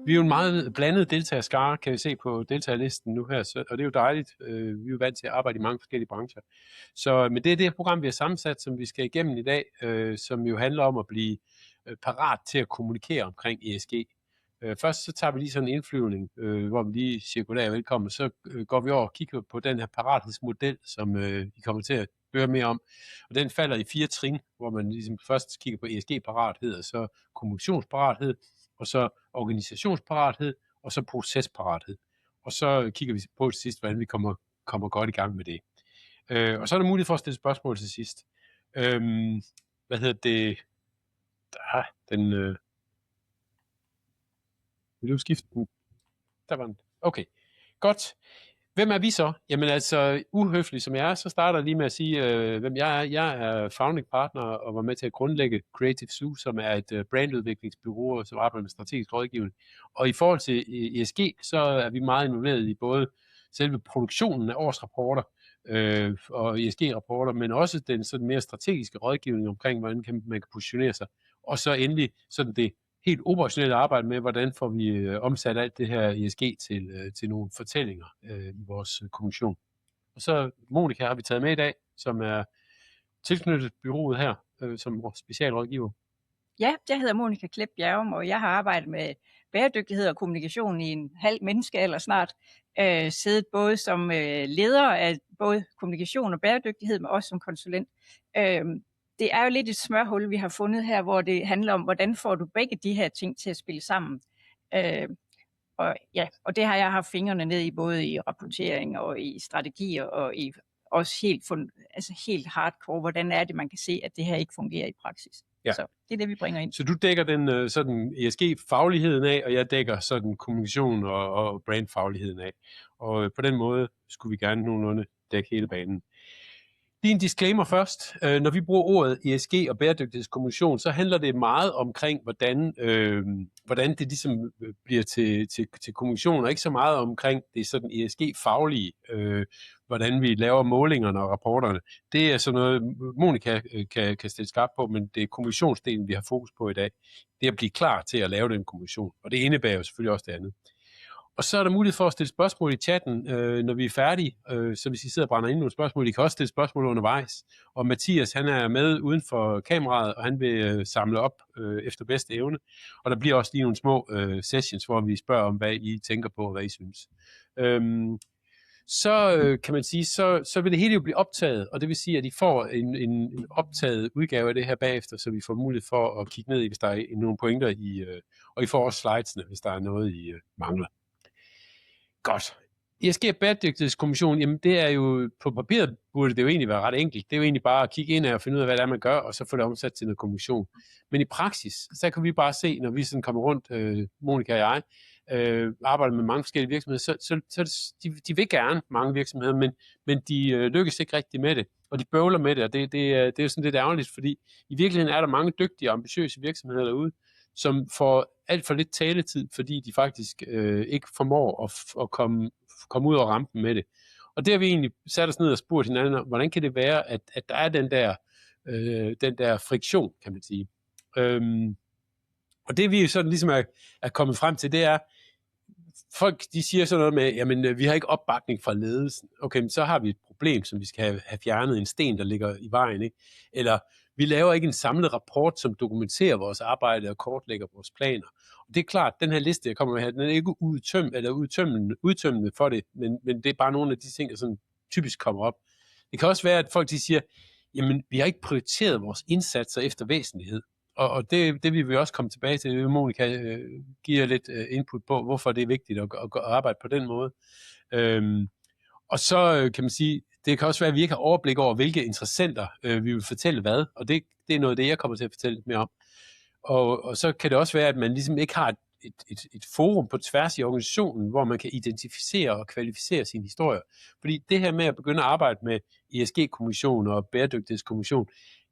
Vi er jo en meget blandet deltagerskare, kan vi se på deltagerlisten nu her, og det er jo dejligt. Vi er jo vant til at arbejde i mange forskellige brancher. Men det er det program, vi har sammensat, som vi skal igennem i dag, som jo handler om at blive parat til at kommunikere omkring ESG. Først så tager vi lige sådan en indflyvning, hvor vi lige cirkulerer velkommen, så går vi over og kigger på den her parathedsmodel, som I kommer til at høre mere om. Og den falder i 4 trin, hvor man ligesom først kigger på ESG-parathed, og så kommunikationsparathed, og så organisationsparathed, og så procesparathed. Og så kigger vi på til sidst, hvordan vi kommer godt i gang med det. Og så er der mulighed for at stille spørgsmål til sidst. Hvad hedder det? Vil du skifte den? Der var den. Okay, godt. Hvem er vi så? Jamen altså, uhøflig som jeg er, så starter jeg lige med at sige, hvem jeg er. Jeg er founding partner og var med til at grundlægge Creative Zoo, som er et brandudviklingsbureau, som arbejder med strategisk rådgivning. Og i forhold til ESG, så er vi meget involveret i både selve produktionen af årsrapporter og ESG-rapporter, men også den sådan mere strategiske rådgivning omkring, hvordan man kan positionere sig. Og så endelig sådan det helt operationelle arbejde med, hvordan får vi omsat alt det her ESG til nogle fortællinger i vores kommission. Og så Monika har vi taget med i dag, som er tilknyttet bureauet her som specialrådgiver. Ja, jeg hedder Monika Klepp Bjerrum, og jeg har arbejdet med bæredygtighed og kommunikation i en halv menneskealder snart. Siddet både som leder af både kommunikation og bæredygtighed, men også som konsulent. Det er jo lidt et smørhul, vi har fundet her, hvor det handler om, hvordan får du begge de her ting til at spille sammen. Og det har jeg haft fingrene ned i, både i rapportering og i strategier, og i også helt hardcore, hvordan er det, man kan se, at det her ikke fungerer i praksis. Ja. Så det er det, vi bringer ind. Så du dækker den sådan ESG-fagligheden af, og jeg dækker sådan kommunikation og brandfagligheden af. Og på den måde skulle vi gerne nogenlunde dække hele banen. Lige en disclaimer først. Når vi bruger ordet ESG og bæredygtighedskommission, så handler det meget omkring, hvordan det ligesom bliver til kommission, og ikke så meget omkring det sådan ESG-faglige, hvordan vi laver målingerne og rapporterne. Det er sådan noget, Monika kan stille skarpt på, men det er kommissionsdelen, vi har fokus på i dag. Det er at blive klar til at lave den kommission, og det indebærer jo selvfølgelig også det andet. Og så er der mulighed for at stille spørgsmål i chatten, når vi er færdige. Så hvis I sidder og brænder ind nogle spørgsmål, I kan også stille spørgsmål undervejs. Og Mathias, han er med uden for kameraet, og han vil samle op efter bedste evne. Og der bliver også lige nogle små sessions, hvor vi spørger om, hvad I tænker på, og hvad I synes. Så kan man sige, så vil det hele jo blive optaget, og det vil sige, at I får en optaget udgave af det her bagefter, så vi får mulighed for at kigge ned i, hvis der er nogle pointer i, og I får også slidesene, hvis der er noget, I mangler. Godt. ESG bæredygtighedskommission, jamen det er jo, på papiret burde det jo egentlig være ret enkelt. Det er jo egentlig bare at kigge ind og finde ud af, hvad det er, man gør, og så få det omsat til noget kommission. Men i praksis, så kan vi bare se, når vi sådan kommer rundt, Monika og jeg, arbejder med mange forskellige virksomheder, så de vil gerne mange virksomheder, men de lykkes ikke rigtig med det, og de bøvler med det, og det er jo sådan lidt ærgerligt, fordi i virkeligheden er der mange dygtige og ambitiøse virksomheder derude, som får alt for lidt taletid, fordi de faktisk ikke formår at komme ud og rampen med det. Og det har vi egentlig sat os ned og spurgt hinanden om, hvordan kan det være, at der er den der friktion, kan man sige. Og det vi sådan ligesom er kommet frem til, det er, folk de siger sådan noget med, jamen vi har ikke opbakning fra ledelsen. Okay, men så har vi et problem, som vi skal have fjernet, en sten, der ligger i vejen, ikke? Eller vi laver ikke en samlet rapport, som dokumenterer vores arbejde og kortlægger vores planer. Og det er klart, den her liste, jeg kommer med her, den er ikke udtømmende for det, men det er bare nogle af de ting, der sådan typisk kommer op. Det kan også være, at folk de siger, jamen vi har ikke prioriteret vores indsatser efter væsentlighed. Og det vil vi også komme tilbage til. Monika giver lidt input på, hvorfor det er vigtigt at arbejde på den måde. Og så kan man sige, det kan også være, at vi ikke har overblik over, hvilke interessenter vi vil fortælle hvad. Og det er noget af det, jeg kommer til at fortælle lidt mere om. Og så kan det også være, at man ligesom ikke har et forum på tværs i organisationen, hvor man kan identificere og kvalificere sine historier. Fordi det her med at begynde at arbejde med ESG-kommission og bæredygtighedskommission,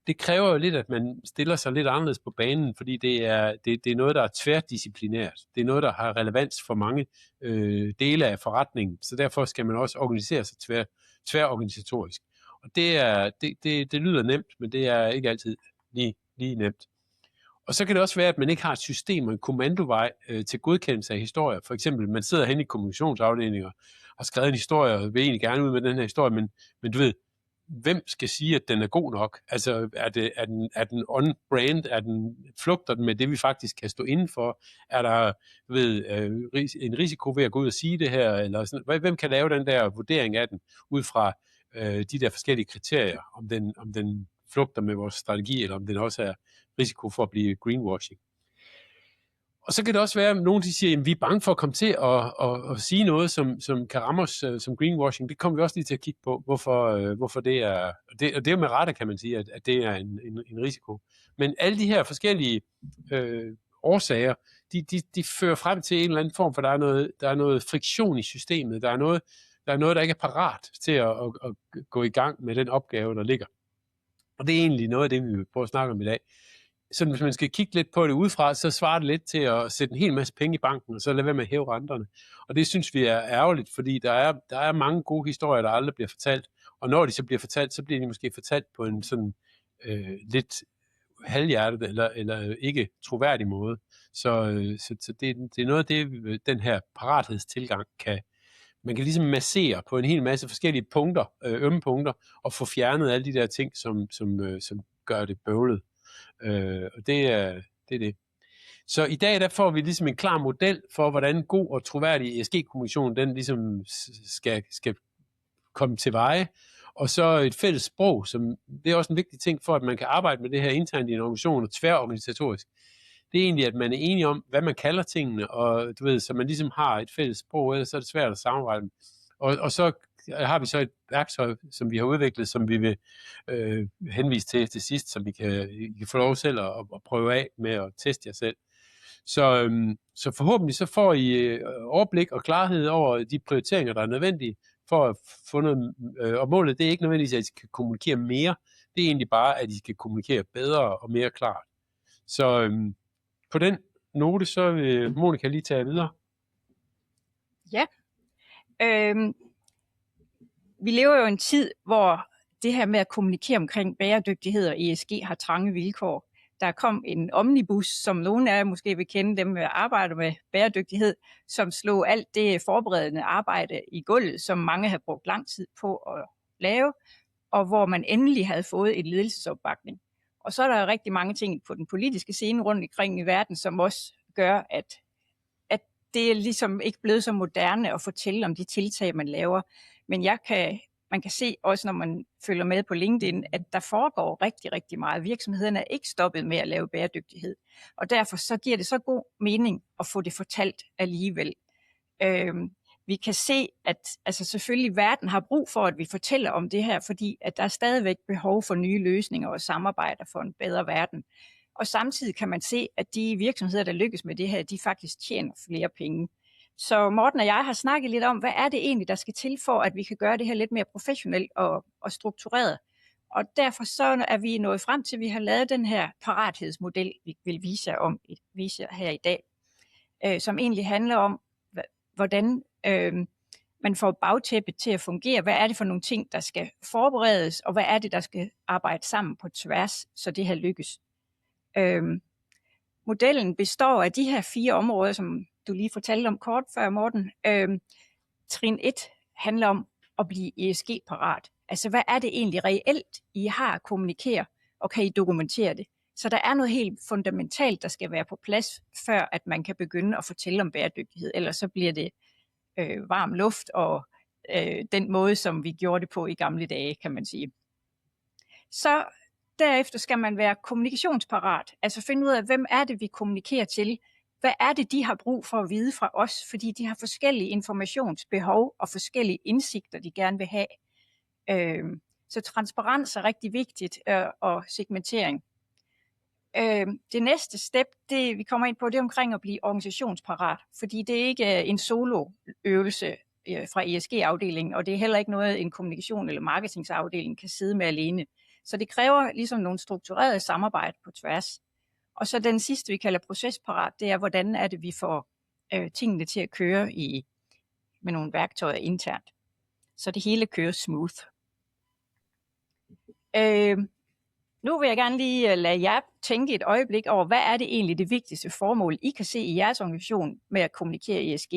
det kræver jo lidt, at man stiller sig lidt anderledes på banen, fordi det er noget, der er tværdisciplinært. Det er noget, der har relevans for mange dele af forretningen, så derfor skal man også organisere sig tværorganisatorisk. Og det lyder nemt, men det er ikke altid lige nemt. Og så kan det også være, at man ikke har et system og en kommandovej til godkendelse af historier. For eksempel, man sidder hen i kommunikationsafdelinger og har skrevet en historie, og vil egentlig gerne ud med den her historie, men du ved, hvem skal sige, at den er god nok? Altså, er den on-brand? Flugter den med det, vi faktisk kan stå inden for? Er der en risiko ved at gå ud og sige det her? Eller sådan, hvem kan lave den der vurdering af den, ud fra de der forskellige kriterier, om den flugter med vores strategi, eller om den også er risiko for at blive greenwashing? Og så kan det også være, at nogen siger, at vi er bange for at komme til at sige noget, som kan ramme os som greenwashing. Det kommer vi også lige til at kigge på, hvorfor det er. Og det er jo med rette, kan man sige, at det er en risiko. Men alle de her forskellige årsager, de fører frem til en eller anden form, for der er noget friktion i systemet. Der er noget, der ikke er parat til at gå i gang med den opgave, der ligger. Og det er egentlig noget af det, vi vil prøve at snakke om i dag. Så hvis man skal kigge lidt på det udefra, så svarer det lidt til at sætte en hel masse penge i banken, og så lade være med at hæve renterne. Og det synes vi er ærgerligt, fordi der er mange gode historier, der aldrig bliver fortalt. Og når de så bliver fortalt, så bliver de måske fortalt på en sådan lidt halvhjertet eller ikke troværdig måde. Så det er noget af det, den her parathedstilgang man kan ligesom massere på en hel masse forskellige punkter, ømme punkter, og få fjernet alle de der ting, som gør det bøvlet. Og det er det. Så i dag der får vi ligesom en klar model for, hvordan god og troværdig ESG-kommunikation den ligesom skal komme til veje. Og så et fælles sprog, som det er også en vigtig ting for, at man kan arbejde med det her internt i en organisation og tværorganisatorisk. Det er egentlig, at man er enige om, hvad man kalder tingene, og du ved, så man ligesom har et fælles sprog, ellers så er det svært at samarbejde. Og så har vi så et værktøj, som vi har udviklet, som vi vil henvise til sidst, som I kan få lov selv at prøve af med at teste jer selv. Så forhåbentlig så får I overblik og klarhed over de prioriteringer, der er nødvendige for at få noget. Og målet, det er ikke nødvendigvis, at I skal kommunikere mere. Det er egentlig bare, at I skal kommunikere bedre og mere klart. Så på den note, så vil Monika lige tage videre. Ja. Vi lever jo i en tid, hvor det her med at kommunikere omkring bæredygtighed og ESG har trange vilkår. Der kom en omnibus, som nogle af jer måske vil kende, dem der arbejder med bæredygtighed, som slog alt det forberedende arbejde i gulvet, som mange har brugt lang tid på at lave, og hvor man endelig havde fået et ledelsesopbakning. Og så er der rigtig mange ting på den politiske scene rundt omkring i verden, som også gør, at det er ligesom ikke blevet så moderne at fortælle om de tiltag, man laver. Men man kan se også, når man følger med på LinkedIn, at der foregår rigtig, rigtig meget. Virksomhederne er ikke stoppet med at lave bæredygtighed. Og derfor så giver det så god mening at få det fortalt alligevel. Vi kan se, at altså selvfølgelig verden har brug for, at vi fortæller om det her, fordi at der er stadigvæk behov for nye løsninger og samarbejder for en bedre verden. Og samtidig kan man se, at de virksomheder, der lykkes med det her, de faktisk tjener flere penge. Så Morten og jeg har snakket lidt om, hvad er det egentlig, der skal til for, at vi kan gøre det her lidt mere professionelt og struktureret. Og derfor så er vi nået frem til, at vi har lavet den her parathedsmodel, vi vil vise jer her i dag, som egentlig handler om, hvordan man får bagtæppet til at fungere. Hvad er det for nogle ting, der skal forberedes, og hvad er det, der skal arbejde sammen på tværs, så det her lykkes. Modellen består af de her 4 områder, som du lige fortalte om kort før, Morten. Trin 1 handler om at blive ESG-parat. Altså, hvad er det egentlig reelt, I har at kommunikere, og kan I dokumentere det? Så der er noget helt fundamentalt, der skal være på plads, før at man kan begynde at fortælle om bæredygtighed. Ellers så bliver det varm luft og den måde, som vi gjorde det på i gamle dage, kan man sige. Så derefter skal man være kommunikationsparat, altså finde ud af, hvem er det, vi kommunikerer til. Hvad er det, de har brug for at vide fra os, fordi de har forskellige informationsbehov og forskellige indsigter, de gerne vil have. Så transparens er rigtig vigtigt, og segmentering. Det næste step, det vi kommer ind på, det er omkring at blive organisationsparat, fordi det er ikke en soloøvelse fra ESG-afdelingen, og det er heller ikke noget, en kommunikation- eller marketingsafdeling kan sidde med alene. Så det kræver ligesom nogle strukturerede samarbejde på tværs. Og så den sidste, vi kalder procesparat, det er, hvordan er det, vi får tingene til at køre med nogle værktøjer internt. Så det hele kører smooth. Nu vil jeg gerne lige lade jer tænke et øjeblik over, hvad er det egentlig det vigtigste formål, I kan se i jeres organisation med at kommunikere ESG.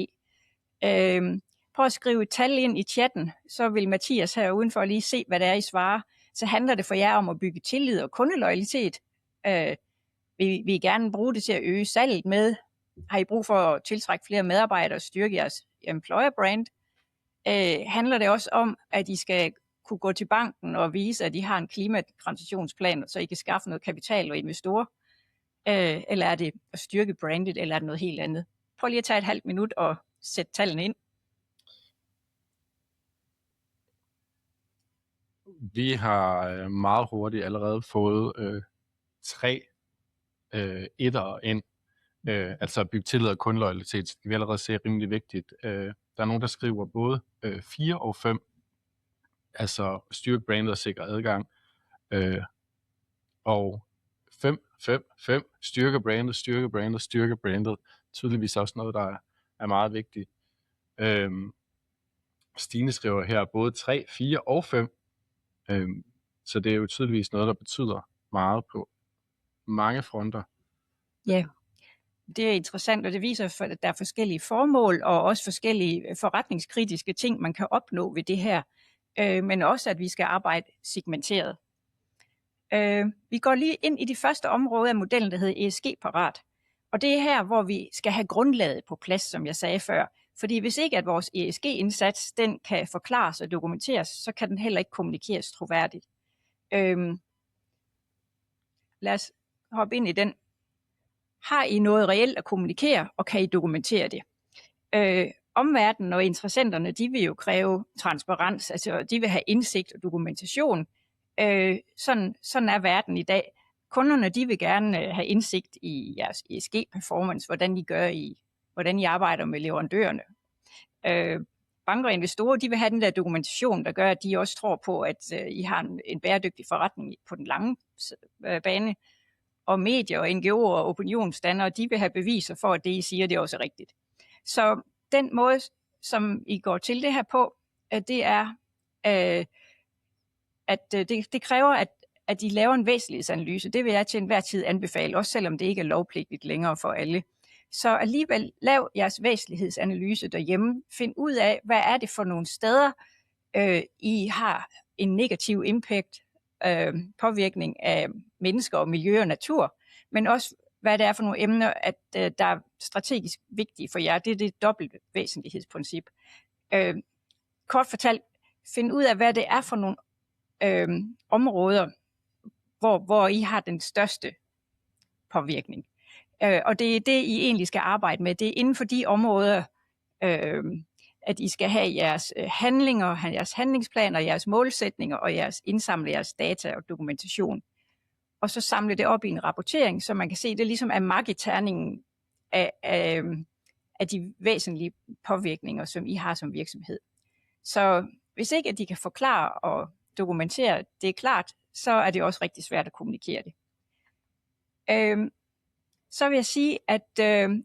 Prøv at skrive et tal ind i chatten, så vil Mathias her udenfor lige se, hvad det er, I svarer. Så handler det for jer om at bygge tillid og kundeloyalitet. Vil I gerne bruge det til at øge salget med? Har I brug for at tiltrække flere medarbejdere og styrke jeres employer brand? Handler det også om, at I skal kunne gå til banken og vise, at I har en klimatransitionsplan, så I kan skaffe noget kapital og investorer? Eller er det at styrke brandet, eller er det noget helt andet? Prøv lige at tage et halvt minut og sætte tallene ind. Vi har meget hurtigt allerede fået 3 etter ind. Altså at bygge tillid og kundeloyalitet. Det kan vi allerede se er rimelig vigtigt. Der er nogen, der skriver både 4 og 5. Altså styrke brandet og sikre adgang. Og 5. Styrke brandet. Tydeligvis også noget, der er meget vigtigt. Stine skriver her både 3, 4 og 5. Så det er jo tydeligvis noget, der betyder meget på mange fronter. Ja, det er interessant, og det viser, at der er forskellige formål og også forskellige forretningskritiske ting, man kan opnå ved det her. Men også, at vi skal arbejde segmenteret. Vi går lige ind i de første områder af modellen, der hedder ESG-parat. Og det er her, hvor vi skal have grundlaget på plads, som jeg sagde før. Fordi hvis ikke at vores ESG-indsats den kan forklares og dokumenteres, så kan den heller ikke kommunikeres troværdigt. Lad os hoppe ind i den. Har I noget reelt at kommunikere, og kan I dokumentere det? Omverdenen og interessenterne, de vil jo kræve transparens, altså de vil have indsigt og dokumentation. Sådan er verden i dag. Kunderne, de vil gerne have indsigt i jeres ESG-performance, hvordan I arbejder med leverandørerne. Banker og investorer, de vil have den der dokumentation, der gør, at de også tror på, at I har en bæredygtig forretning på den lange bane. Og medier og NGO'er og opinionsdannere, de vil have beviser for, at det, I siger, det er også rigtigt. Så den måde, som I går til det her på, det er, at det kræver, at I laver en væsentlighedsanalyse. Det vil jeg til enhver tid anbefale, også selvom det ikke er lovpligtigt længere for alle. Så alligevel lav jeres væsentlighedsanalyse derhjemme. Find ud af, hvad er det for nogle steder, I har en negativ impact, påvirkning af mennesker og miljø og natur, men også hvad det er for nogle emner, at der er strategisk vigtige for jer. Det er det dobbelt væsentlighedsprincip. Kort fortalt, find ud af, hvad det er for nogle områder, hvor I har den største påvirkning. Og det er det, I egentlig skal arbejde med. Det er inden for de områder, at I skal have jeres handlinger, jeres handlingsplaner, jeres målsætninger og indsamle jeres data og dokumentation. Og så samle det op i en rapportering, så man kan se, det ligesom er marketerningen af de væsentlige påvirkninger, som I har som virksomhed. Så hvis ikke at de kan forklare og dokumentere det er klart, så er det også rigtig svært at kommunikere det. Så vil jeg sige, at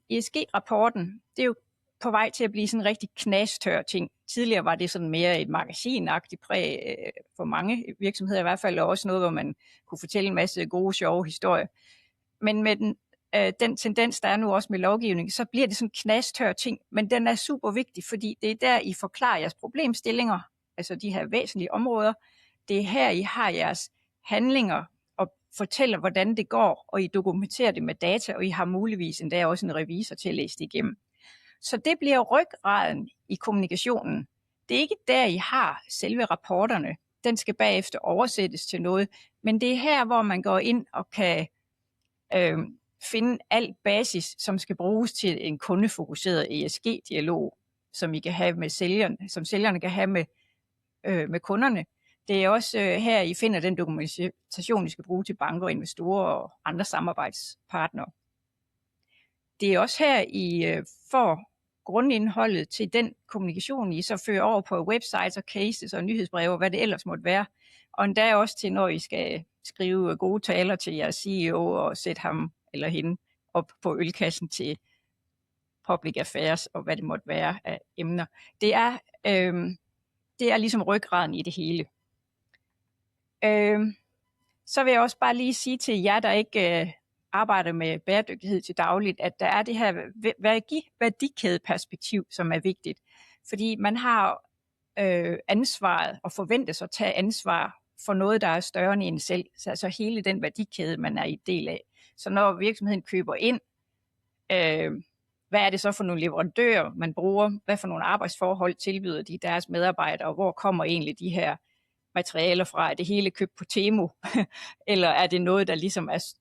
ESG-rapporten, det er jo på vej til at blive sådan en rigtig knastør ting. Tidligere var det sådan mere et magasinagtigt præg for mange virksomheder i hvert fald, og også noget, hvor man kunne fortælle en masse gode, sjove historier. Men med den tendens, der er nu også med lovgivning, så bliver det sådan en knastør ting, men den er super vigtig, fordi det er der, I forklarer jeres problemstillinger, altså de her væsentlige områder. Det er her, I har jeres handlinger og fortæller, hvordan det går, og I dokumenterer det med data, og I har muligvis endda også en revisor til at læse det igennem. Så det bliver ryggraden i kommunikationen. Det er ikke der, I har selve rapporterne. Den skal bagefter oversættes til noget. Men det er her, hvor man går ind og kan finde al basis, som skal bruges til en kundefokuseret ESG-dialog, som I kan have med sælgerne, som sælgerne kan have med kunderne. Det er også her, I finder den dokumentation, I skal bruge til banker, investorer og andre samarbejdspartnere. Det er også her, I får grundindholdet til den kommunikation, I så fører over på websites og cases og nyhedsbreve og hvad det ellers måtte være. Og endda også til, når I skal skrive gode taler til jeres CEO og sætte ham eller hende op på ølkassen til public affairs og hvad det måtte være af emner. Det er ligesom ryggraden i det hele. Så vil jeg også bare lige sige til jer, der ikke arbejder med bæredygtighed til dagligt, at der er det her værdikædeperspektiv, som er vigtigt. Fordi man har ansvaret og forventes at tage ansvar for noget, der er større end en selv. Så altså hele den værdikæde, man er i del af. Så når virksomheden køber ind, hvad er det så for nogle leverandører, man bruger? Hvad for nogle arbejdsforhold tilbyder de deres medarbejdere? Og hvor kommer egentlig de her materialer fra? Er det hele købt på Temu? Eller er det noget, der ligesom er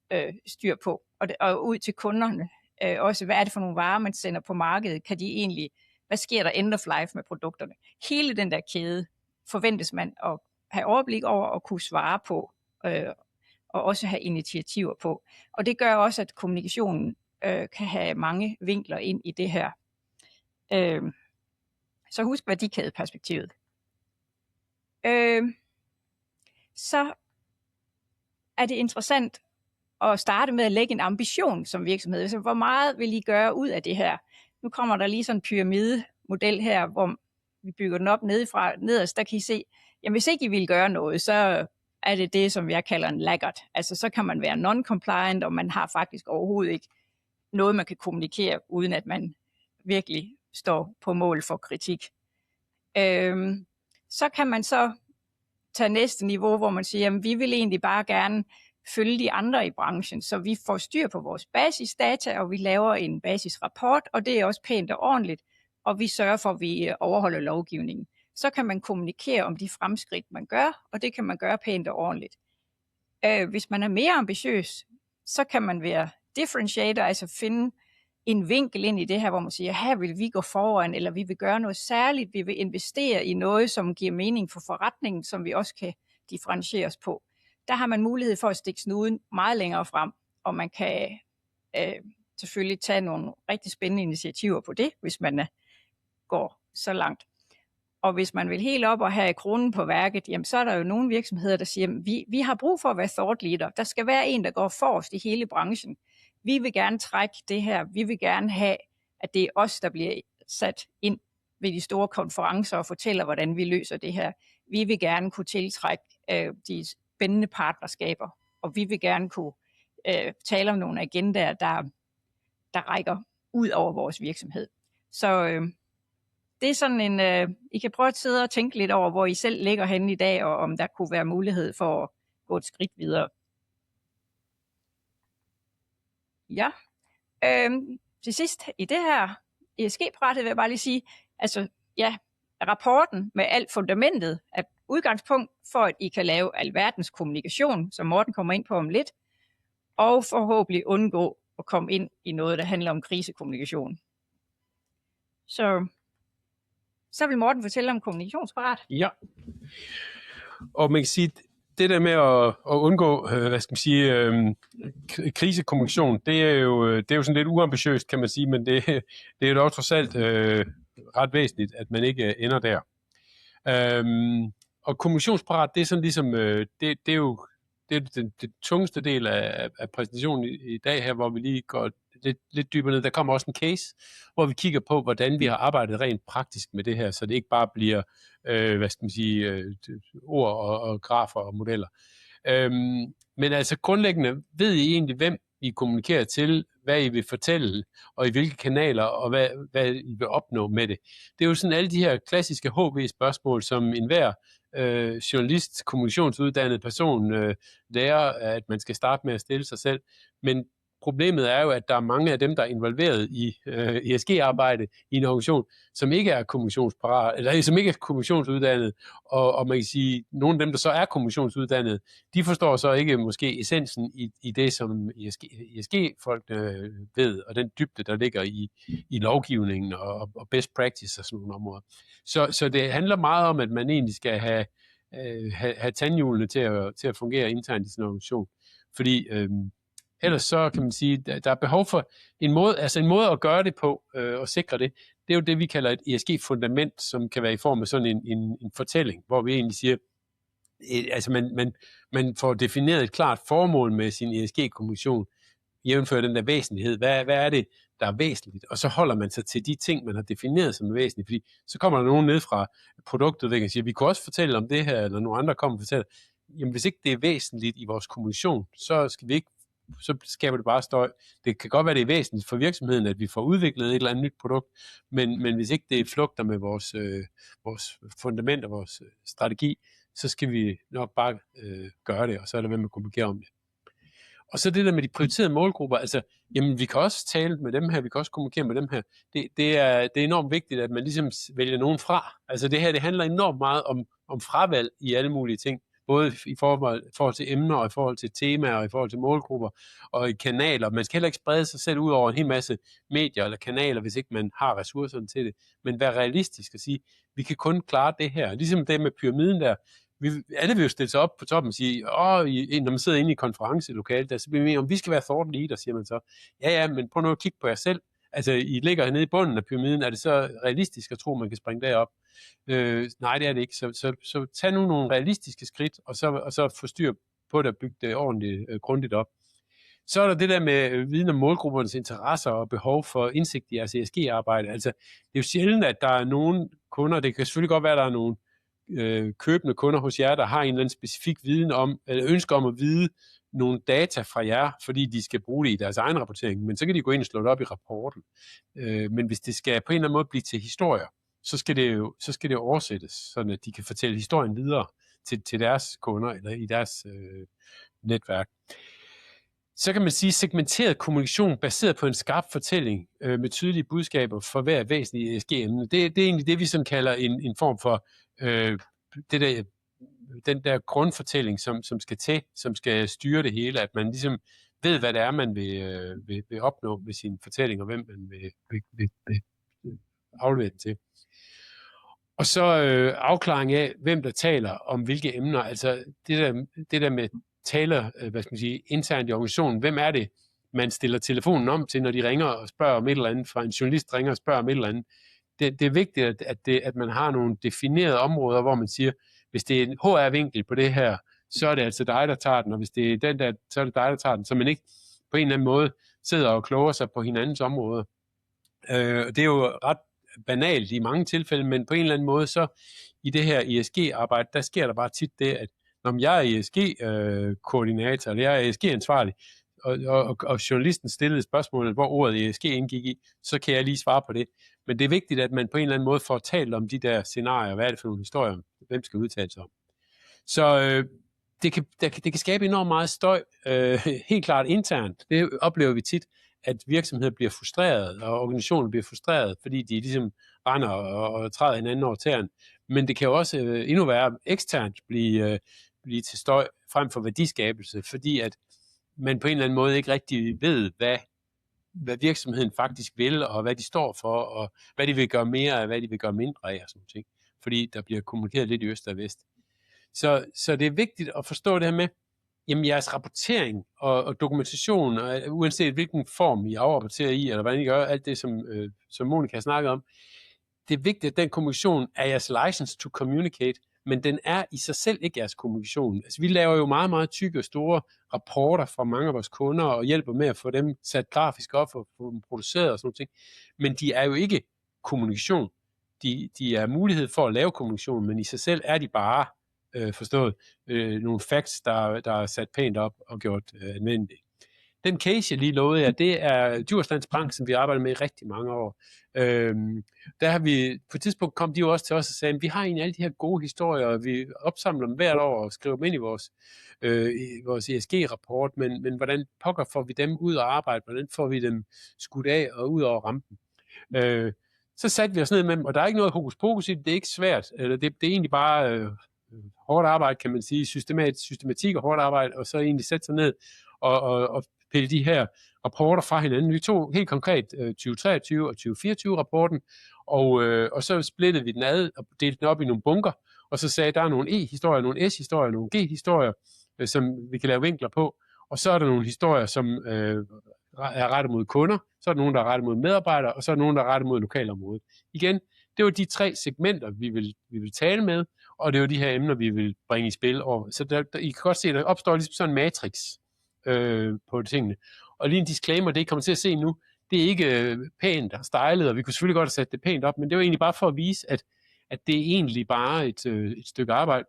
styr på? Og ud til kunderne. Også hvad er det for nogle varer, man sender på markedet? Kan de egentlig, hvad sker der end of life med produkterne? Hele den der kæde forventes man at have overblik over og kunne svare på. Og også have initiativer på. Og det gør også, at kommunikationen kan have mange vinkler ind i det her. Så husk værdikædeperspektivet. Så er det interessant at starte med at lægge en ambition som virksomhed. Så hvor meget vil I gøre ud af det her? Nu kommer der lige sådan en pyramidemodel her, hvor vi bygger den op nedefra. Nederst, der kan I se, jamen hvis ikke I vil gøre noget, så er det, som jeg kalder en laggard. Altså så kan man være non-compliant, og man har faktisk overhovedet ikke noget, man kan kommunikere, uden at man virkelig står på mål for kritik. Så kan man så tage næste niveau, hvor man siger, jamen vi vil egentlig bare gerne følge de andre i branchen, så vi får styr på vores basisdata, og vi laver en basisrapport, og det er også pænt og ordentligt, og vi sørger for, at vi overholder lovgivningen. Så kan man kommunikere om de fremskridt, man gør, og det kan man gøre pænt og ordentligt. Hvis man er mere ambitiøs, så kan man være differentiator, altså finde en vinkel ind i det her, hvor man siger, her vil vi gå foran, eller vi vil gøre noget særligt, vi vil investere i noget, som giver mening for forretningen, som vi også kan differentiere os på. Der har man mulighed for at stikke snuden meget længere frem, og man kan selvfølgelig tage nogle rigtig spændende initiativer på det, hvis man går så langt. Og hvis man vil helt op og have kronen på værket, jamen så er der jo nogle virksomheder, der siger, vi har brug for at være thought leader. Der skal være en, der går forrest i hele branchen. Vi vil gerne trække det her. Vi vil gerne have, at det er os, der bliver sat ind ved de store konferencer og fortæller, hvordan vi løser det her. Vi vil gerne kunne tiltrække de spændende partnerskaber, og vi vil gerne kunne tale om nogle agendaer, der rækker ud over vores virksomhed. Så det er sådan en, I kan prøve at sidde og tænke lidt over, hvor I selv ligger henne i dag, og om der kunne være mulighed for at gå et skridt videre. Ja, til sidst i det her ESG-brættet vil jeg bare lige sige, altså ja, rapporten med alt fundamentet er udgangspunkt for, at I kan lave alverdens kommunikation, som Morten kommer ind på om lidt, og forhåbentlig undgå at komme ind i noget, der handler om krisekommunikation. Så vil Morten fortælle om kommunikationsparat. Ja, og man kan sige, det der med at undgå, krisekommunikation, det er jo sådan lidt uambitiøst, kan man sige, men det er jo dog trods alt ret væsentligt, at man ikke ender der. Og kommunikationsparat, det er sådan ligesom, det er jo det tungeste del af præsentationen i dag her, hvor vi lige går lidt dybere ned. Der kommer også en case, hvor vi kigger på, hvordan vi har arbejdet rent praktisk med det her, så det ikke bare bliver, ord og grafer og modeller. Men altså grundlæggende ved I egentlig, hvem I kommunikerer til, hvad I vil fortælle, og i hvilke kanaler, og hvad I vil opnå med det. Det er jo sådan alle de her klassiske HV-spørgsmål, som enhver journalist, kommunikationsuddannet person lærer, at man skal starte med at stille sig selv. Men problemet er jo, at der er mange af dem, der er involveret i ESG-arbejde i en organisation, som ikke er kommunikationsparat, eller som ikke er kommunikationsuddannet, og man kan sige, nogle af dem, der så er kommunikationsuddannet, de forstår så ikke måske essensen i det, som ESG-folk ved, og den dybde, der ligger i lovgivningen og best practice og sådan nogle områder. Så det handler meget om, at man egentlig skal have tandhjulene til at fungere internt i sin organisation. Fordi ellers så kan man sige, der er behov for en måde at gøre det på og sikre det. Det er jo det, vi kalder et ESG-fundament, som kan være i form af sådan en fortælling, hvor vi egentlig siger, altså man får defineret et klart formål med sin ESG-kommunikation, jævnfør den der væsentlighed. Hvad er det, der er væsentligt? Og så holder man sig til de ting, man har defineret som væsentligt, fordi så kommer der nogen ned fra produktudviklingen og siger, vi kunne også fortælle om det her, eller nogle andre kommer og fortæller. jamen hvis ikke det er væsentligt i vores kommunikation, så skaber det bare støj. Det kan godt være, det er væsentligt for virksomheden, at vi får udviklet et eller andet nyt produkt, men hvis ikke det flugter med vores fundament og vores strategi, så skal vi nok bare gøre det, og så er der med at kommunikere om det. Og så det der med de prioriterede målgrupper, altså, jamen vi kan også tale med dem her, vi kan også kommunikere med dem her. Det er enormt vigtigt, at man ligesom vælger nogen fra. Altså det her, det handler enormt meget om fravalg i alle mulige ting. Både i forhold til emner, og i forhold til temaer, og i forhold til målgrupper, og i kanaler. Man skal heller ikke sprede sig selv ud over en hel masse medier eller kanaler, hvis ikke man har ressourcerne til det. Men være realistisk og sige, vi kan kun klare det her. Ligesom det med pyramiden der. Alle vil jo stille sig op på toppen og sige, når man sidder inde i konferencelokalet, der så bliver vi om, vi skal være thought leader, siger man så. Ja, men prøv nu at kigge på jer selv. Altså, I ligger hernede i bunden af pyramiden, er det så realistisk at tro, man kan springe derop? Nej, det er det ikke. Så tag nu nogle realistiske skridt, og så få styr på det og bygge det ordentligt, grundigt op. Så er der det der med viden om målgruppernes interesser og behov for indsigt i jeres ESG-arbejde. Altså, det er jo sjældent, at der er nogle kunder, det kan selvfølgelig godt være, at der er nogle købende kunder hos jer, der har en eller anden specifik viden om, eller ønsker om at vide nogle data fra jer, fordi de skal bruge det i deres egen rapportering, men så kan de gå ind og slå det op i rapporten. Men hvis det skal på en eller anden måde blive til historier, så skal det oversættes, sådan at de kan fortælle historien videre til deres kunder, eller i deres netværk. Så kan man sige, segmenteret kommunikation baseret på en skarp fortælling med tydelige budskaber for hver væsentlig ESG-emne. Det er egentlig det, vi sådan kalder en form for den der grundfortælling, som skal til, som skal styre det hele, at man ligesom ved, hvad det er, man vil opnå med sin fortælling, og hvem man vil aflevere den til. Og så afklaring af, hvem der taler om hvilke emner. Altså det der med taler, internt i organisationen. Hvem er det, man stiller telefonen om til, når de ringer og spørger om et eller andet, fra en journalist ringer og spørger om et eller andet. Det er vigtigt, at man har nogle definerede områder, hvor man siger, hvis det er en HR-vinkel på det her, så er det altså dig, der tager den, og hvis det er den der, så er det dig, der tager den, så man ikke på en eller anden måde sidder og kloger sig på hinandens områder. Det er jo ret banalt i mange tilfælde, men på en eller anden måde, så i det her ESG-arbejde, der sker der bare tit det, at når jeg er ESG-koordinator, eller jeg er ESG-ansvarlig, og journalisten stillede spørgsmålet, hvor ordet ESG indgik i, så kan jeg lige svare på det. Men det er vigtigt, at man på en eller anden måde får talt om de der scenarier, hvad er det for nogle historier, hvem skal udtale sig om. Så det kan skabe enormt meget støj, helt klart internt. Det oplever vi tit, at virksomheder bliver frustreret, og organisationer bliver frustreret, fordi de ligesom render og træder hinanden over tæerne. Men det kan jo også endnu værre eksternt blive til støj frem for værdiskabelse, fordi at man på en eller anden måde ikke rigtig ved, hvad virksomheden faktisk vil, og hvad de står for, og hvad de vil gøre mere af, hvad de vil gøre mindre af, og sådan ting. Fordi der bliver kommunikeret lidt i øst og vest. Så det er vigtigt at forstå det her med, jamen jeres rapportering og dokumentation, og uanset hvilken form I afrapporterer i, eller hvordan I gør, alt det, som Monika har snakket om, det er vigtigt, at den kommunikation er jeres license to communicate, men den er i sig selv ikke jeres kommunikation. Altså, vi laver jo meget, meget tykke og store rapporter fra mange af vores kunder, og hjælper med at få dem sat grafisk op og få dem produceret og sådan noget ting. Men de er jo ikke kommunikation. De er mulighed for at lave kommunikation, men i sig selv er de bare forstået nogle facts, der er sat pænt op og gjort anvendelige. Den case, jeg lige lovede jer, det er Djurslands Bank, som vi arbejder med i rigtig mange år. Der har vi, på et tidspunkt kom de jo også til os og sagde, at vi har egentlig alle de her gode historier, og vi opsamler dem hvert år og skriver dem ind i vores ESG-rapport, men hvordan pokker får vi dem ud og arbejde, hvordan får vi dem skudt af og ud over rampen? Så satte vi os ned med dem, og der er ikke noget hokus pokus i det, det er ikke svært, eller det er egentlig bare hårdt arbejde, kan man sige, systematik og hårdt arbejde, og så egentlig sætte sig ned og pille de her rapporter fra hinanden. Vi tog helt konkret 2023 og 2024 rapporten, og så splittede vi den ad og delte den op i nogle bunker, og så sagde, der er nogle E-historier, nogle S-historier, nogle G-historier, som vi kan lave vinkler på, og så er der nogle historier, som er rettet mod kunder, så er der nogle, der er rettet mod medarbejdere, og så er der nogle, der er rettet mod lokalområdet. Igen, det var de 3 segmenter, vi vil tale med, og det var de her emner, vi vil bringe i spil. Så I kan godt se, at der opstår ligesom sådan en matrix på tingene. Og lige en disclaimer, det I kommer til at se nu, det er ikke pænt og stylet, og vi kunne selvfølgelig godt have sat det pænt op, men det var egentlig bare for at vise, at det er egentlig bare et stykke arbejde.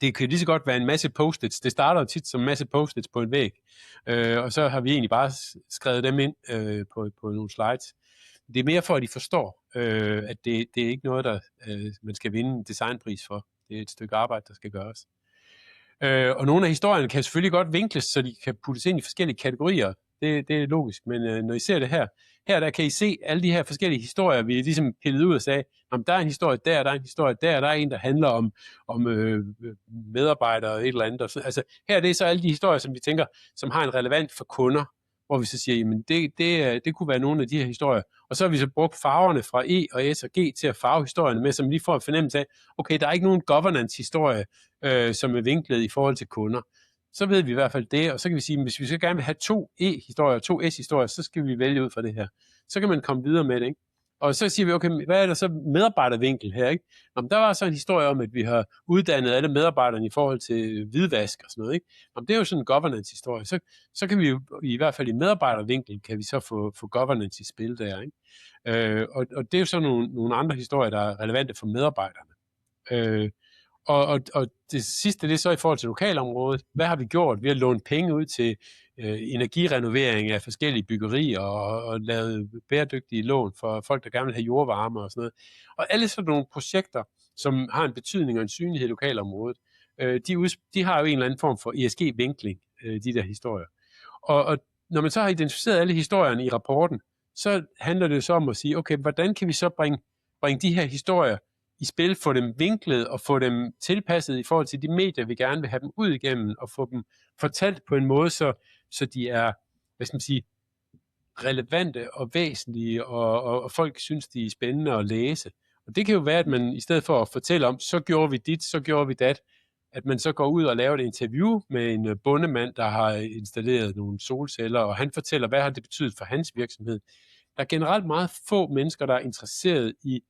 det kan lige så godt være en masse post-its. Det starter jo tit som en masse post-its på en væg, og så har vi egentlig bare skrevet dem ind på nogle slides. Det er mere for, at de forstår, at det er ikke noget, der man skal vinde en designpris for. Det er et stykke arbejde, der skal gøres. Og nogle af historierne kan selvfølgelig godt vinkles, så de kan puttes ind i forskellige kategorier. Det er logisk, men når I ser det her der kan I se alle de her forskellige historier, vi ligesom pillet ud og sagde, om der er en historie der er en historie der er en, der handler om medarbejdere og et eller andet. Altså her det er så alle de historier, som vi tænker, som har en relevant for kunder, hvor vi så siger, jamen det kunne være nogle af de her historier. Og så har vi så brugt farverne fra E og S og G til at farve historierne med, som lige får en fornemmelse af, okay, der er ikke nogen governance-historie, som er vinklet i forhold til kunder. Så ved vi i hvert fald det, og så kan vi sige, at hvis vi så gerne vil have 2 E-historier og 2 S-historier, så skal vi vælge ud fra det her. Så kan man komme videre med det, ikke? Og så siger vi, okay, hvad er der så medarbejdervinkel her, ikke? Om der var så en historie om, at vi har uddannet alle medarbejderne i forhold til hvidvask og sådan noget, ikke? Om det er jo sådan en governance-historie, så kan vi jo i hvert fald i medarbejdervinkel, kan vi så få governance i spil der, ikke? Og det er jo så nogle andre historier, der er relevante for medarbejderne. Og det sidste, det er så i forhold til lokalområdet. Hvad har vi gjort? Vi har lånt penge ud til energirenovering af forskellige byggerier og lavet bæredygtige lån for folk, der gerne vil have jordvarme og sådan noget. Og alle sådan nogle projekter, som har en betydning og en synlighed i lokalområdet, de har jo en eller anden form for ESG-vinkling, de der historier. Og når man så har identificeret alle historierne i rapporten, så handler det så om at sige, okay, hvordan kan vi så bringe de her historier i spil, få dem vinklet og få dem tilpasset i forhold til de medier, vi gerne vil have dem ud igennem, og få dem fortalt på en måde, så de er, hvad skal man sige, relevante og væsentlige, og folk synes, de er spændende at læse. Og det kan jo være, at man i stedet for at fortælle om, så gjorde vi dit, så gjorde vi dat, at man så går ud og laver et interview med en bondemand, der har installeret nogle solceller, og han fortæller, hvad har det betydet for hans virksomhed. Der er generelt meget få mennesker, der er interesseret i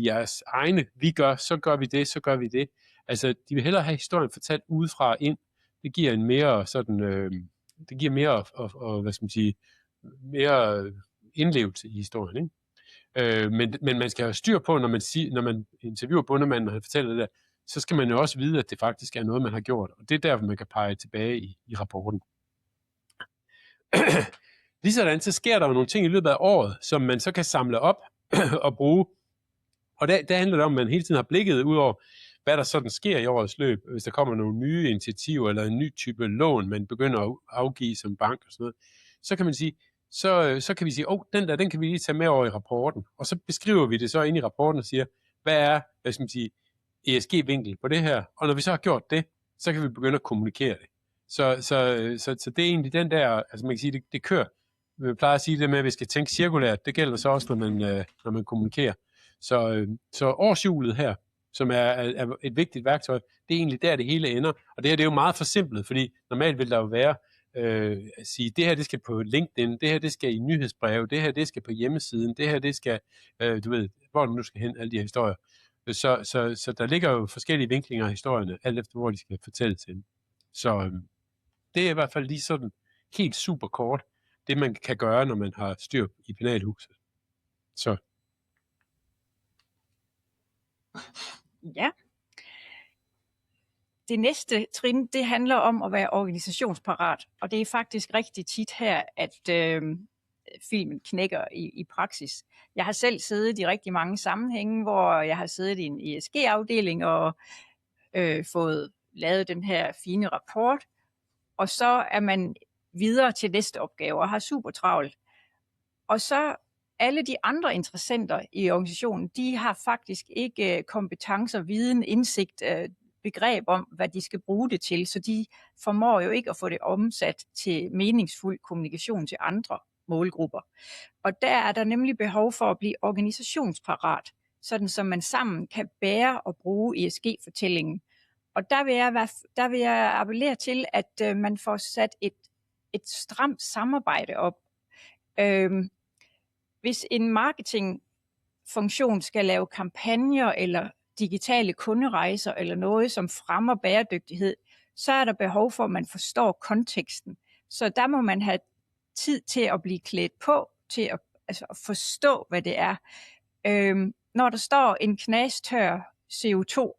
jeres egne, vi gør, så gør vi det, så gør vi det. Altså, de vil hellere have historien fortalt udefra ind. Det giver en mere sådan, det giver mere, hvad skal man sige, mere indlevelse i historien, ikke? Men man skal have styr på, når man interviewer bondemanden, og han fortæller det der, så skal man jo også vide, at det faktisk er noget, man har gjort. Og det er derfor, man kan pege tilbage i rapporten. Ligesådan, så sker der jo nogle ting i løbet af året, som man så kan samle op og bruge. Og der handler det om, at man hele tiden har blikket ud over, hvad der sådan sker i årets løb. Hvis der kommer nogle nye initiativer, eller en ny type lån, man begynder at afgive som bank og sådan noget, så kan man sige, så kan vi sige, den kan vi lige tage med over i rapporten. Og så beskriver vi det så ind i rapporten og siger, hvad er, hvad skal man sige, ESG-vinkel på det her. Og når vi så har gjort det, så kan vi begynde at kommunikere det. Så det er egentlig den der, altså man kan sige, det kører. Vi plejer at sige det med, at vi skal tænke cirkulært. Det gælder så også, når man kommunikerer. Så årshjulet her, som er et vigtigt værktøj, det er egentlig der, det hele ender. Og det her, det er jo meget forsimplet, fordi normalt vil der jo være at sige, det her, det skal på LinkedIn, det her, det skal i nyhedsbreve, det her, det skal på hjemmesiden, det her, det skal, du ved, hvor du nu skal hen, alle de her historier. Så der ligger jo forskellige vinklinger af historierne, alt efter hvor de skal fortælle til dem. Så det er i hvert fald lige sådan helt super kort, det man kan gøre, når man har styr i penalhuset. Så. Ja. Det næste trin, det handler om at være organisationsparat, og det er faktisk rigtig tit her, at filmen knækker i praksis. Jeg har selv siddet i rigtig mange sammenhænge, hvor jeg har siddet i en ESG-afdeling og fået lavet den her fine rapport, og så er man videre til næste opgave og har super travlt. Og så alle de andre interessenter i organisationen, de har faktisk ikke kompetencer, viden, indsigt, begreb om, hvad de skal bruge det til, så de formår jo ikke at få det omsat til meningsfuld kommunikation til andre målgrupper. Og der er der nemlig behov for at blive organisationsparat, sådan som man sammen kan bære og bruge ESG-fortællingen. Og der vil jeg appellere til, at man får sat et stramt samarbejde op. Hvis en marketingfunktion skal lave kampagner eller digitale kunderejser eller noget, som fremmer bæredygtighed, så er der behov for, at man forstår konteksten. Så der må man have tid til at blive klædt på, til at forstå, hvad det er. Når der står en knastør CO2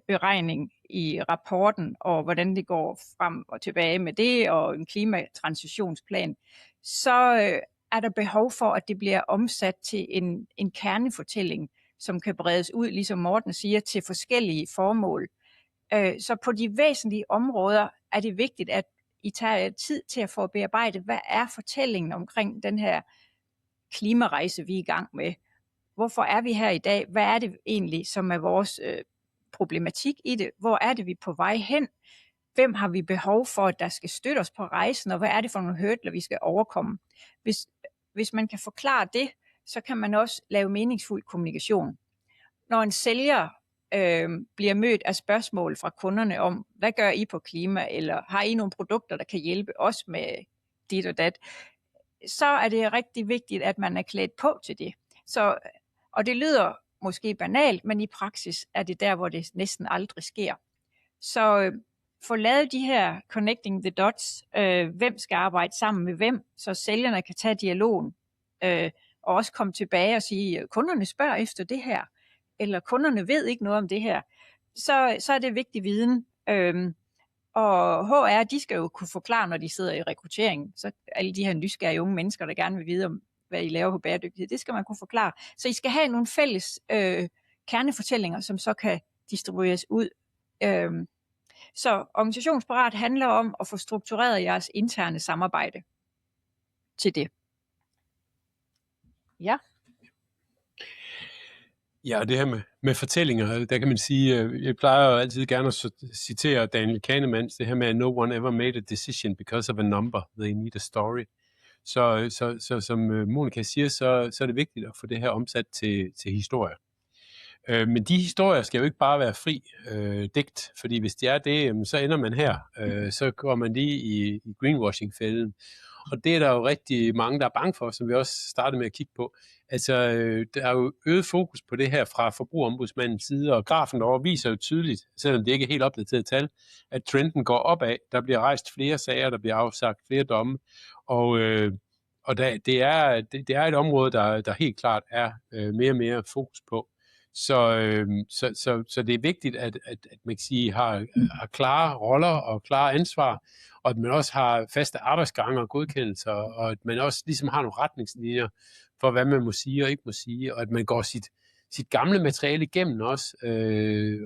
beregning i rapporten, og hvordan det går frem og tilbage med det, og en klimatransitionsplan, så er der behov for, at det bliver omsat til en kernefortælling, som kan bredes ud, ligesom Morten siger, til forskellige formål. Så på de væsentlige områder er det vigtigt, at I tager tid til at få bearbejdet, hvad er fortællingen omkring den her klimarejse, vi er i gang med. Hvorfor er vi her i dag? Hvad er det egentlig, som er vores problematik i det? Hvor er det, vi er på vej hen? Hvem har vi behov for, at der skal støtte os på rejsen? Og hvad er det for nogle hurdler, vi skal overkomme? Hvis man kan forklare det, så kan man også lave meningsfuld kommunikation. Når en sælger bliver mødt af spørgsmål fra kunderne om, hvad gør I på klima? Eller har I nogle produkter, der kan hjælpe os med dit og dat? Så er det rigtig vigtigt, at man er klædt på til det. Og det lyder måske banalt, men i praksis er det der, hvor det næsten aldrig sker. Så få lavet de her connecting the dots, hvem skal arbejde sammen med hvem, så sælgerne kan tage dialogen, og også komme tilbage og sige, kunderne spørger efter det her, eller kunderne ved ikke noget om det her, så er det vigtig viden. Og HR, de skal jo kunne forklare, når de sidder i rekrutteringen, så alle de her nysgerrige unge mennesker, der gerne vil vide om, hvad I laver på bæredygtighed, det skal man kunne forklare. Så I skal have nogle fælles kernefortællinger, som så kan distribueres ud. Så organisationsparat handler om at få struktureret jeres interne samarbejde til det. Ja. Ja, og det her med fortællinger, der kan man sige, jeg plejer jo altid gerne at citere Daniel Kahnemans, det her med, no one ever made a decision because of a number, they need a story. Så som Monica siger, så er det vigtigt at få det her omsat til historier. Men de historier skal jo ikke bare være fri digt, fordi hvis det er det, så ender man her. Så går man lige i greenwashing-fælden. Og det er der jo rigtig mange, der er bange for, som vi også startede med at kigge på. Altså, der er jo øget fokus på det her fra Forbrugerombudsmandens side, og grafen derovre viser jo tydeligt, selvom det ikke er helt opdateret tal, at trenden går opad. Der bliver rejst flere sager, der bliver afsagt flere domme, og det er et område, der helt klart er mere og mere fokus på. Så det er vigtigt, at man kan sige, har klare roller og klare ansvar, og at man også har faste arbejdsgange og godkendelser, og at man også ligesom har nogle retningslinjer for, hvad man må sige og ikke må sige, og at man går sit gamle materiale igennem også,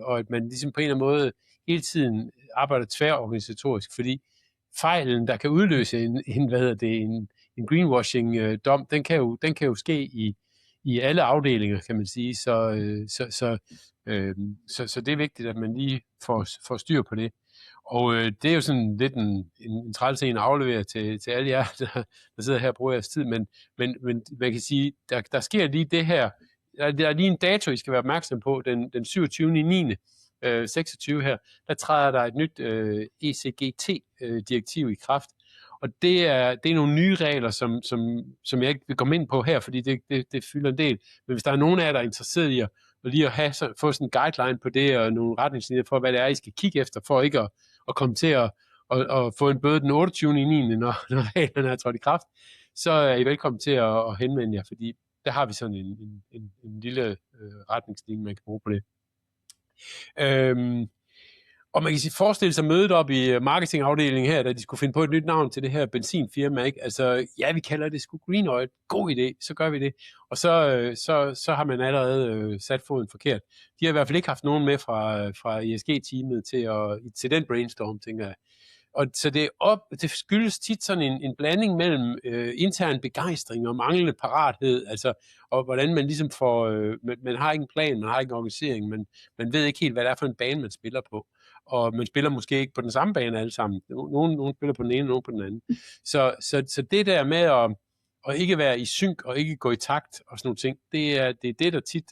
og at man ligesom på en eller anden måde hele tiden arbejder tværorganisatorisk, fordi fejlen, der kan udløse en greenwashing-dom, den kan jo ske i alle afdelinger, kan man sige, så det er vigtigt, at man lige får styr på det. Og det er jo sådan lidt en træls en at aflevere til alle jer, der sidder her og bruger jeres tid, men man kan sige, der sker lige det her, der er lige en dato, I skal være opmærksom på, den 27.9. 26 her, der træder der et nyt ECGT-direktiv i kraft. Og det er nogle nye regler, som jeg ikke vil komme ind på her, fordi det fylder en del. Men hvis der er nogen af jer, der er interesseret i at lige at få sådan en guideline på det, og nogle retningslinjer for, hvad det er, I skal kigge efter, for ikke at komme til at få en bøde den 28.9., når reglerne er trådt i kraft, så er I velkommen til at henvende jer, fordi der har vi sådan en lille retningslinje, man kan bruge på det. Og man kan forestille sig mødet op i marketingafdelingen her, da de skulle finde på et nyt navn til det her benzinfirma, ikke? Altså, ja, vi kalder det sgu Green Oil. God idé, så gør vi det. Og så har man allerede sat foden forkert. De har i hvert fald ikke haft nogen med fra ESG-teamet til den brainstorm, tænker jeg. Og så det skyldes tit sådan en blanding mellem intern begejstring og manglende parathed, altså, og hvordan man ligesom får, man har ikke en plan, man har ikke en organisering, man ved ikke helt, hvad det er for en bane, man spiller på. Og man spiller måske ikke på den samme bane alle sammen. Nogen spiller på den ene, nogen på den anden. Så det der med at ikke være i synk og ikke gå i takt og sådan nogle ting, det er det, der tit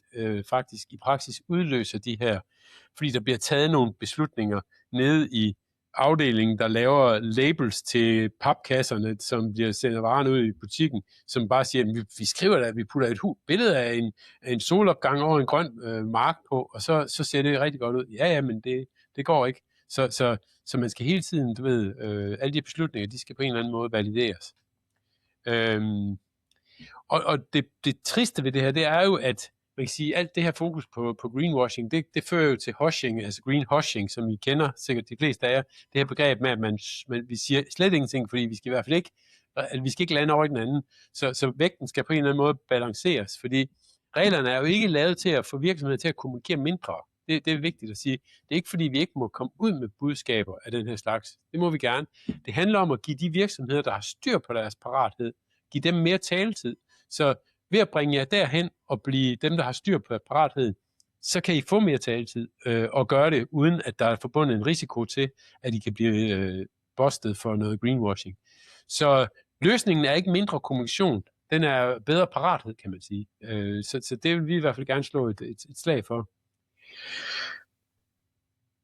faktisk i praksis udløser de her, fordi der bliver taget nogle beslutninger nede i afdelingen, der laver labels til papkasserne, som bliver sendt varen ud i butikken, som bare siger, at vi skriver der, vi putter et billede af en solopgang over en grøn mark på, og så ser det rigtig godt ud. Ja, men det går ikke. Så man skal hele tiden, du ved, alle de beslutninger, de skal på en eller anden måde valideres. Og det triste ved det her, det er jo, at man kan sige, alt det her fokus på greenwashing, det fører jo til hushing, altså greenwashing, som I kender sikkert de fleste af jer. Det her begreb med, at vi siger slet ingenting, fordi vi skal i hvert fald ikke, at vi skal ikke lande over i den anden. Så vægten skal på en eller anden måde balanceres, fordi reglerne er jo ikke lavet til at få virksomheder til at kommunikere mindre. Det er vigtigt at sige. Det er ikke fordi, vi ikke må komme ud med budskaber af den her slags. Det må vi gerne. Det handler om at give de virksomheder, der har styr på deres parathed, give dem mere taletid. Så ved at bringe jer derhen og blive dem, der har styr på paratheden, så kan I få mere taletid og gøre det, uden at der er forbundet en risiko til, at I kan blive bustet for noget greenwashing. Så løsningen er ikke mindre kommunikation. Den er bedre parathed, kan man sige. Så det vil vi i hvert fald gerne slå et slag for.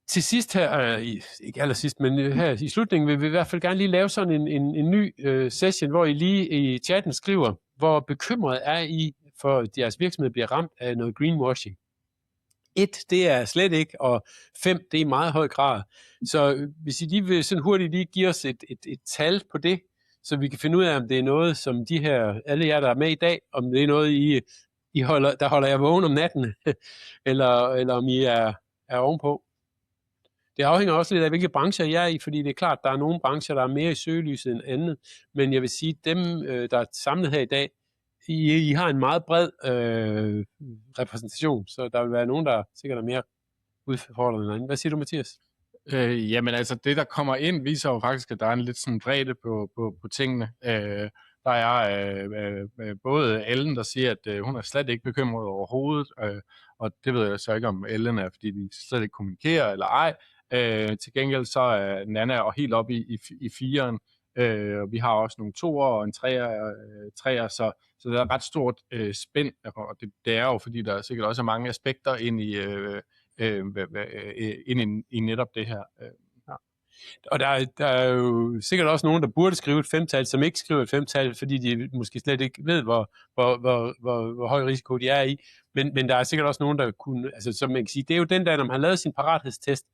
Til sidst her, ikke allersidst, men her i slutningen, vil vi i hvert fald gerne lige lave sådan en ny session, hvor I lige i chatten skriver, hvor bekymret er I for, at jeres virksomhed bliver ramt af noget greenwashing. 1, det er slet ikke, og 5, det er i meget høj grad. Så hvis I lige vil sådan hurtigt lige give os et tal på det, så vi kan finde ud af, om det er noget, som de her, alle jer, der er med i dag, om det er noget, der holder jer vågen om natten, eller om I er ovenpå. Det afhænger også lidt af, hvilke brancher jeg er i, fordi det er klart, der er nogle brancher, der er mere i søgelyset end andet, men jeg vil sige, dem, der er samlet her i dag, I har en meget bred repræsentation, så der vil være nogen, der sikkert er mere udfordrende end anden. Hvad siger du, Mathias? Jamen altså, det der kommer ind, viser jo faktisk, at der er en lidt sådan bredde på tingene. Der er både Ellen, der siger, at hun er slet ikke bekymret overhovedet, og det ved jeg så ikke, om Ellen er, fordi de slet ikke kommunikerer eller ej. Til gengæld så er Nana og helt oppe i 4'eren. Vi har også nogle 2'er og en 3'er, så der er ret stort spænd, og det er jo, fordi der sikkert også er mange aspekter ind i netop det her. Og der er jo sikkert også nogen, der burde skrive et 5-tal, som ikke skriver et 5-tal, fordi de måske slet ikke ved, hvor høj risiko de er i. Men der er sikkert også nogen, der kunne, altså som man kan sige, det er jo den der, når man har lavet sin parathedstest,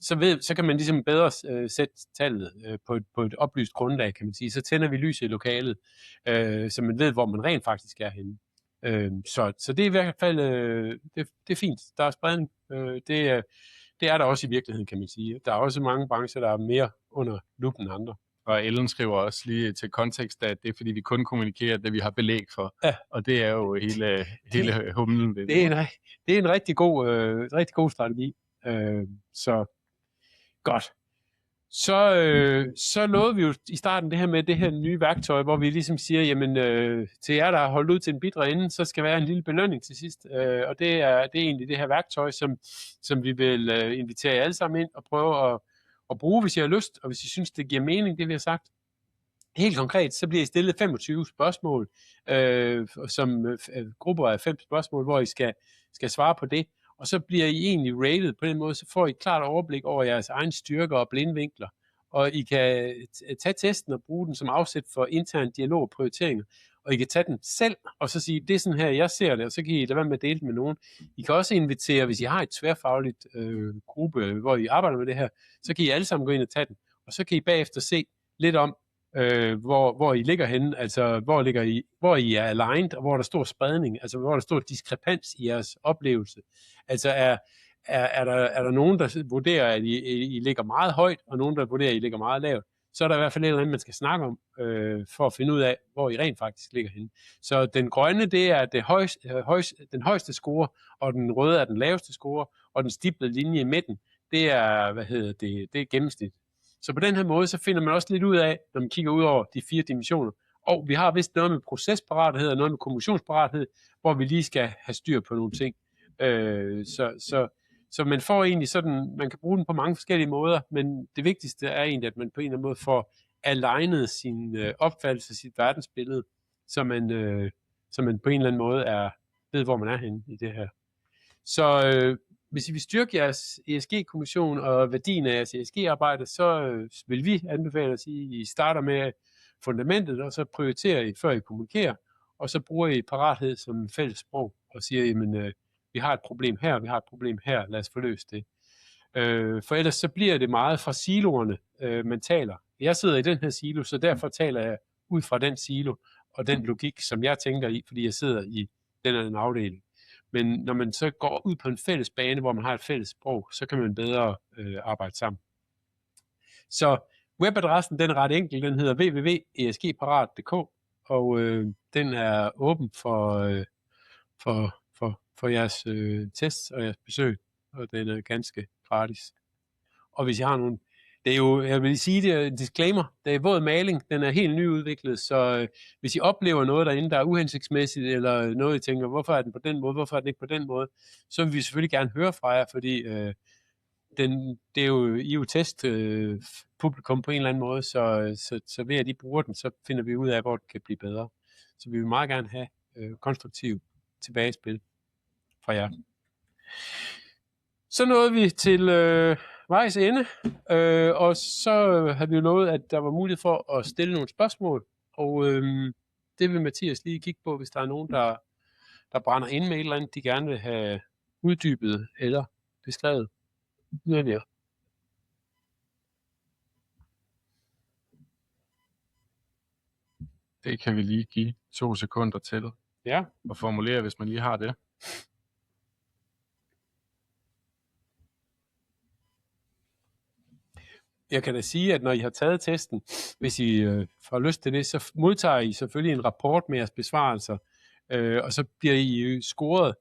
så kan man ligesom bedre sætte tallet på et oplyst grundlag, kan man sige. Så tænder vi lyset i lokalet, så man ved, hvor man rent faktisk er henne. Så det er i hvert fald, det er fint. Der er spredning. Det er der også i virkeligheden, kan man sige. Der er også mange brancher, der er mere under lupen end andre. Og Ellen skriver også lige til kontekst, at det er fordi, vi kun kommunikerer det, vi har belæg for. Ja. Og det er jo hele humlen. Det er en rigtig god strategi. Så godt. Så lovede vi jo i starten det her med det her nye værktøj, hvor vi ligesom siger, jamen til jer, der har holdt ud til en bitre ende, så skal være en lille belønning til sidst. Og det er egentlig det her værktøj, som vi vil invitere jer alle sammen ind og prøve at bruge, hvis I har lyst, og hvis I synes, det giver mening, det vi har sagt. Helt konkret, så bliver I stillet 25 spørgsmål, som grupper af 5 spørgsmål, hvor I skal svare på det. Og så bliver I egentlig rated på den måde, så får I et klart overblik over jeres egen styrker og blindvinkler. Og I kan tage testen og bruge den som afsæt for intern dialog og prioriteringer. Og I kan tage den selv, og så sige, det er sådan her, jeg ser det, og så kan I lade være med at dele det med nogen. I kan også invitere, hvis I har et tværfagligt gruppe, hvor I arbejder med det her, så kan I alle sammen gå ind og tage den. Og så kan I bagefter se lidt om, hvor I ligger henne, altså hvor I er aligned, og hvor der er stor spredning, altså hvor der er stor diskrepans i jeres oplevelse. Altså er der nogen, der vurderer, at I ligger meget højt, og nogen, der vurderer, at I ligger meget lavt, så er der i hvert fald et eller andet, man skal snakke om, for at finde ud af, hvor I rent faktisk ligger henne. Så den grønne, det er den højeste score, og den røde er den laveste score, og den stiplede linje i midten, det er, det er gennemsnit. Så på den her måde, så finder man også lidt ud af, når man kigger ud over de 4 dimensioner, og vi har vist noget med procesparathed og noget med kommunikationsparathed, hvor vi lige skal have styr på nogle ting. Så man får egentlig sådan, man kan bruge den på mange forskellige måder, men det vigtigste er egentlig, at man på en eller anden måde får alignet sin opfattelse, sit verdensbillede, så man på en eller anden måde ved, hvor man er henne i det her. Så hvis I vil styrke jeres ESG-kommission og værdien af jeres ESG-arbejde, så vil vi anbefale at sige, at I starter med fundamentet, og så prioriterer I, før I kommunikerer, og så bruger I parathed som fælles sprog, og siger, jamen, vi har et problem her, vi har et problem her, lad os få løst det. For ellers så bliver det meget fra siloerne, man taler. Jeg sidder i den her silo, så derfor taler jeg ud fra den silo, og den logik, som jeg tænker i, fordi jeg sidder i den afdeling. Men når man så går ud på en fælles bane, hvor man har et fælles sprog, så kan man bedre arbejde sammen. Så webadressen, den er ret enkel. Den hedder www.esgparat.dk, og den er åben for jeres tests og jeres besøg, og den er ganske gratis. Og hvis jeg har nogle... Det er jo, jeg vil lige sige det, en disclaimer, det er våd maling, den er helt nyudviklet, så hvis I oplever noget derinde, der er uhensigtsmæssigt, eller noget, I tænker, hvorfor er den på den måde, hvorfor er den ikke på den måde, så vil vi selvfølgelig gerne høre fra jer, fordi det er jo, I er jo testpublikum på en eller anden måde, så ved at I bruger den, så finder vi ud af, hvor det kan blive bedre. Så vi vil meget gerne have konstruktiv tilbagespil fra jer. Så nåede vi til vejs ende, og så havde vi jo lovet, at der var mulighed for at stille nogle spørgsmål, og det vil Mathias lige kigge på, hvis der er nogen, der brænder ind med et eller andet, de gerne vil have uddybet eller beskrevet yderligere. Det kan vi lige give 2 sekunder til Ja. at formulere, hvis man lige har det. Jeg kan da sige, at når I har taget testen, hvis I får lyst til det, så modtager I selvfølgelig en rapport med jeres besvarelser, og så bliver I scoret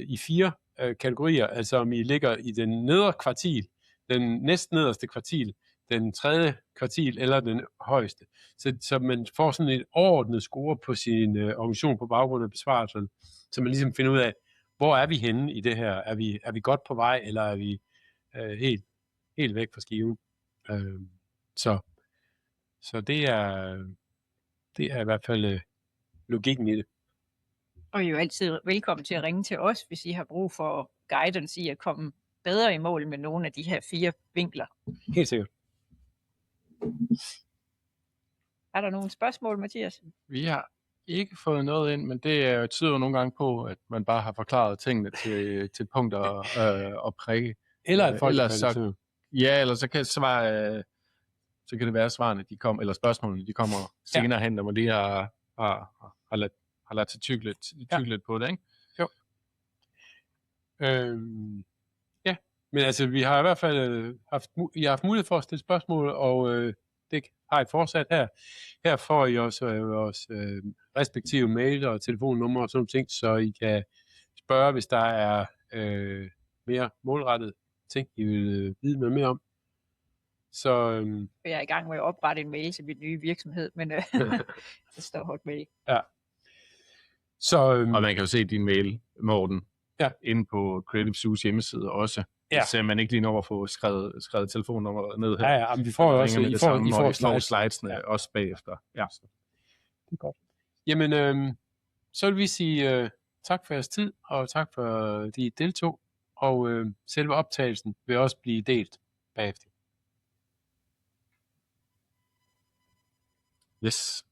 i 4 kategorier, altså om I ligger i den nedre kvartil, den næstnederste kvartil, den tredje kvartil eller den højeste. Så man får sådan et overordnet score på sin organisation på baggrund af besvarelserne, så man ligesom finder ud af, hvor er vi henne i det her? Er vi godt på vej, eller er vi helt væk fra skiven? Så det er i hvert fald logikken i det. Og I er jo altid velkommen til at ringe til os, hvis I har brug for guidance i at komme bedre i mål med nogle af de her 4 vinkler. Helt sikkert. Er der nogle spørgsmål, Mathias? Vi har ikke fået noget ind, men det tyder jo nogle gange på, at man bare har forklaret tingene til punkter og prikke. Eller at folk eller så kan så kan det være, at svarene eller spørgsmålene de kommer senere hen, når man lige har ladt sig tygge lidt på det, ikke? Jo. Ja, men altså vi har i hvert fald haft mulighed for at stille spørgsmål, og det har I fortsat her. Her får I også vores respektive mail og telefonnummer og sådan nogle ting, så I kan spørge, hvis der er mere målrettet ting, I vil vide noget mere om. Så Jeg er i gang med at oprette en mail til min nye virksomhed, men det står Hotmail. Ja. Så, og man kan jo se din mail, Morten, inde på Creative Zoo's hjemmeside også. Ja. Så man ikke lige når at få skrevet telefonnummeret ned her. Ja, men vi får jo også I får slidesene også bagefter. Ja. Det er godt. Jamen, så vil vi sige tak for jeres tid, og tak for de deltog, og selve optagelsen vil også blive delt bagefter. Yes.